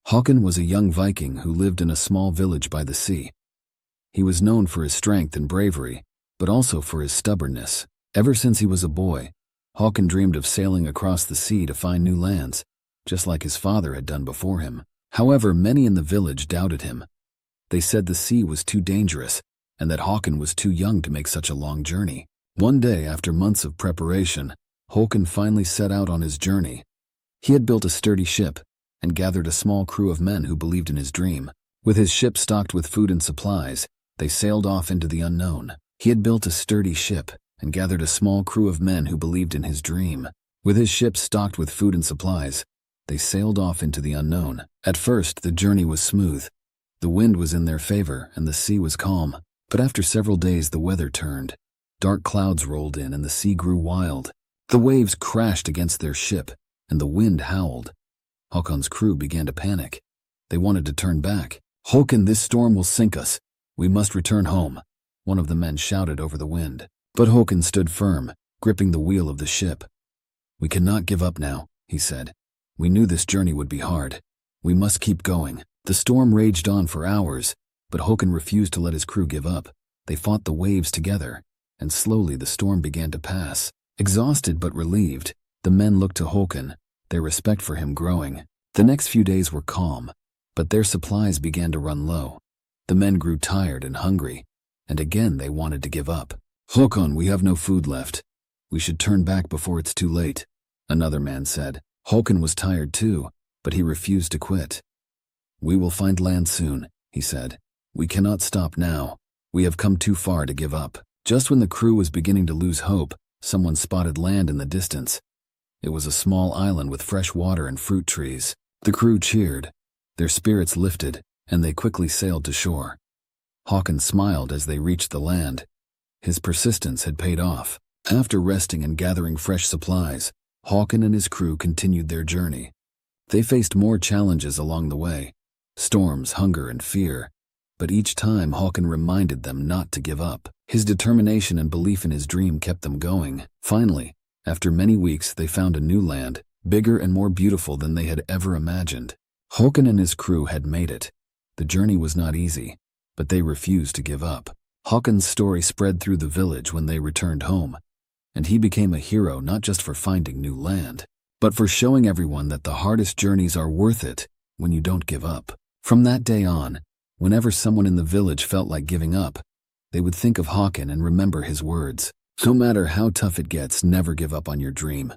Hakon was a young Viking who lived in a small village by the sea. He was known for his strength and bravery, but also for his stubbornness. Ever since he was a boy, Hakon dreamed of sailing across the sea to find new lands, just like his father had done before him. However, many in the village doubted him. They said the sea was too dangerous and that Hakon was too young to make such a long journey. One day, after months of preparation, Hakon finally set out on his journey. He had built a sturdy ship and gathered a small crew of men who believed in his dream. With his ship stocked with food and supplies, they sailed off into the unknown. He had built a sturdy ship and gathered a small crew of men who believed in his dream. With his ship stocked with food and supplies, they sailed off into the unknown. At first, the journey was smooth. The wind was in their favor and the sea was calm. But after several days, the weather turned. Dark clouds rolled in and the sea grew wild. The waves crashed against their ship and the wind howled. Hakon's crew began to panic. They wanted to turn back. "Hakon, this storm will sink us. We must return home," one of the men shouted over the wind. But Hakon stood firm, gripping the wheel of the ship. "We cannot give up now," he said. "We knew this journey would be hard. We must keep going." The storm raged on for hours, but Hakon refused to let his crew give up. They fought the waves together, and slowly the storm began to pass. Exhausted but relieved, the men looked to Hakon, their respect for him growing. The next few days were calm, but their supplies began to run low. The men grew tired and hungry, and again they wanted to give up. "Hakon, we have no food left. We should turn back before it's too late," another man said. Hakon was tired too, but he refused to quit. "We will find land soon," he said. "We cannot stop now. We have come too far to give up." Just when the crew was beginning to lose hope, someone spotted land in the distance. It was a small island with fresh water and fruit trees. The crew cheered, their spirits lifted, and they quickly sailed to shore. Hakon smiled as they reached the land. His persistence had paid off. After resting and gathering fresh supplies, Hakon and his crew continued their journey. They faced more challenges along the way, storms, hunger, and fear, but each time Hakon reminded them not to give up. His determination and belief in his dream kept them going. Finally, after many weeks, they found a new land, bigger and more beautiful than they had ever imagined. Hakon and his crew had made it. The journey was not easy, but they refused to give up. Hakon's story spread through the village when they returned home, and he became a hero not just for finding new land, but for showing everyone that the hardest journeys are worth it when you don't give up. From that day on, whenever someone in the village felt like giving up, they would think of Hakon and remember his words. No matter how tough it gets, never give up on your dream.